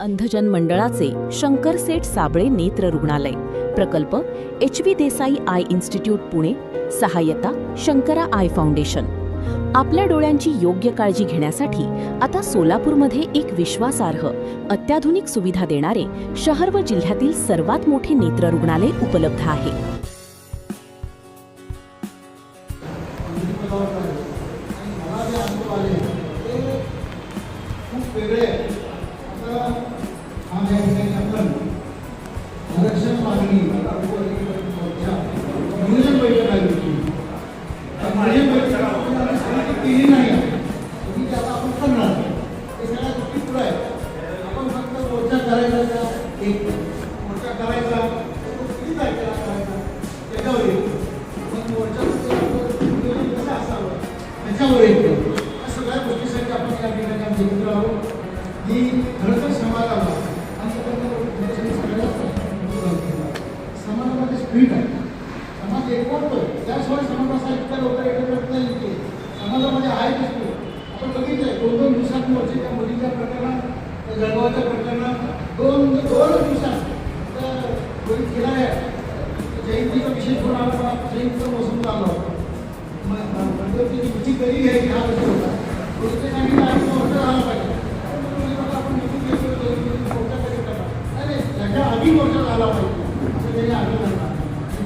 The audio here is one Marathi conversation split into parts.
अंधजन मंडळाचे शंकर सेठ साबळे नेत्र रुग्णालय, प्रकल्प HV Desai I institute Pune, सहाय्यता शंकरा आय फाउंडेशन. आपल्या डोळ्यांची योग्य काळजी घेण्यासाठी आता सोलापूरमध्ये एक विश्वासार्ह अत्याधुनिक सुविधा देणारे शहर व जिल्ह्यातील सर्वात मोठे नेत्र रुग्णालय उपलब्ध आहे. समाजामध्ये आहे आपण बघितलंय 2-2 दिवसात मोर्चेच्या मुलीच्या प्रकरणात जळगावच्या प्रकरणात 2 दिवसात केला आहे. जयंतीचा विशेष होऊन आला, जयंतीचा मोसम चालला होता. मिटिंग कधी घ्यायची हा विषय होता. प्रत्येकाने मोर्चा झाला पाहिजे. आपण मिटिंग मोर्चा कधी करणार नाही, त्याच्या आधी मोर्चा झाला पाहिजे असं त्यांनी आग्रह धरला.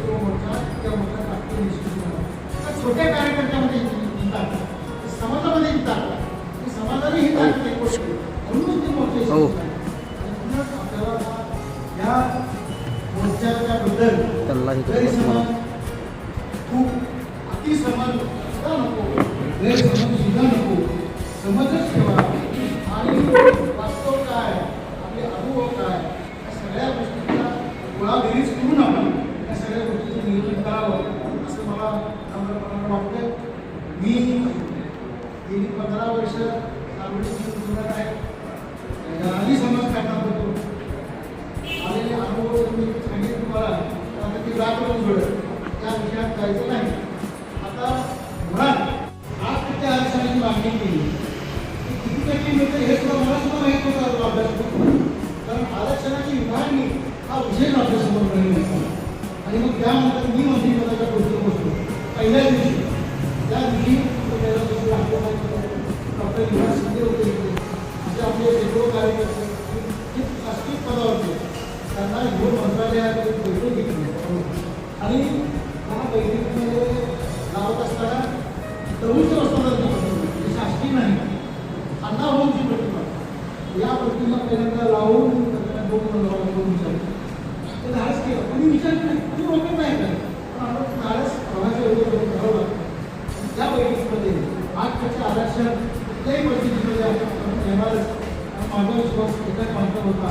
तो मोर्चा त्या मोर्चा टाकतो निश्चित छोट्या कार्यकर्त्यामध्ये येतात, समाजामध्ये येतात, समाजाने ही ताकद म्हणून ते मोर्चे आपल्याला या मोर्चाच्याबद्दल खूप अतिसमज सुद्धा नको, गैरसमज सुद्धा नको, समजच ठेवा आणि वास्तव काय, आपले अनुभव काय, या सगळ्या गोष्टींचा गोळाबेरीज करून आपण या सगळ्या गोष्टीचं नियोजन करावं असं मला नम्रपणाने वाटतं. मी गेली 15 वर्ष सार्वजनिक जीवनात आहे. आधी समाज करणार होतो. आलेले अनुभव तुम्ही सांगितले तुम्हाला, आता ती जात करून जोडत त्या विषयात जायचं नाही. आता मुळात 8% आरक्षणाची मागणी केली. किती टक्के मिळतं हे सुद्धा मला सुद्धा माहीत होतं अभ्यास करून. कारण आरक्षणाची विभागणी हा विशेष आपल्यासमोर राहिला आणि मग त्यानंतर मी मंत्रिपदाच्या गोष्टी बसलो. पहिल्या दिवशी त्या दिवशी डॉक्टर विलास शिंदे होते, असे आपले शेकडो कार्यकर्ते शासकीय पदावरते, त्यांना घेऊन मंत्रालयात बैठक घेतली आणि त्या बैठकीमध्ये लावत असताना प्रमुख असताना शासकीय नाही अण्णा भाऊंची प्रतिमा, या प्रतिमा पहिल्यांदा लावून त्यांना 2 विचारले. ते धाडस केलं, कोणी विचारलं नाही, कोणी रोखत नाही काय, पण आपण धाडस प्रवाहाच्या वेळेला ठरवलं. त्या बैठकीमध्ये 8% आरक्षण कुठल्याही परिस्थितीमध्ये आपण घेणारच. माझा विश्वास एकाच माणसावर होता,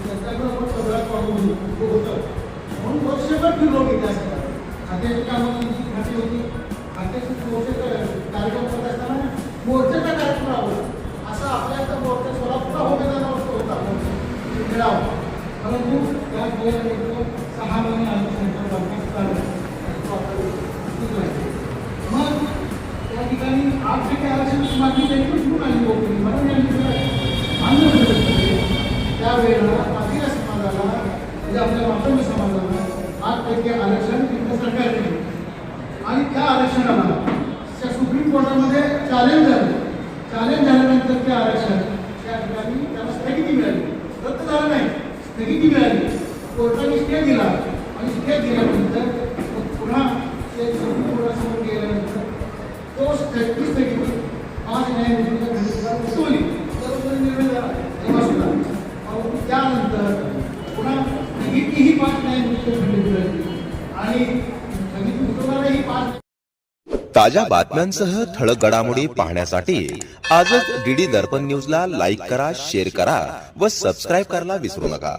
त्यांच्याकडे आपण सगळ्यात पाहून होतं म्हणून वर्षभर फिरलो मी त्या खात्याची कामं खाती होती. खात्याची कार्यक्रम करत असताना मोर्चाचा कार्यक्रम राबवला. असा आपल्या आता मोर्चा सोलापूरला होता खेळावा, परंतु त्या खेळाला 6 महिने आलं. मग त्या ठिकाणी 8% आरक्षणाची मागणी त्यांनी सुरू आली होती. म्हणून त्यावेळेला बाकीच्या समाजाला म्हणजे आपल्या मातंग समाजाला 8% आरक्षण केंद्र सरकारने दिले आणि त्या आरक्षणाला त्या सुप्रीम कोर्टामध्ये चॅलेंज झाल्यानंतर ते आरक्षण त्या ठिकाणी त्याला स्थगिती मिळाली. रद्द झालं नाही, स्थगिती मिळाली. कोर्टाने स्टे दिला आणि स्टे दिल्यानंतर पुन्हा ते सुप्रीम कोर्टासमोर गेल्यानंतर तो स्थगिती 5 न्यायमूर्तीच्या उठवली. निर्णय झाला तेव्हा सुद्धा त्यानंतर पुन्हा स्थगितीही 5 न्यायमूर्तीच्या खंडपीठाने दिली आणि स्थगिती उठवणारही 5. ताज्या बातम्यांसह ठळक घडामोडी पाहण्यासाठी आजच DD दर्पण न्यूजला लाईक करा, शेअर करा व सबस्क्राईब करायला विसरू नका.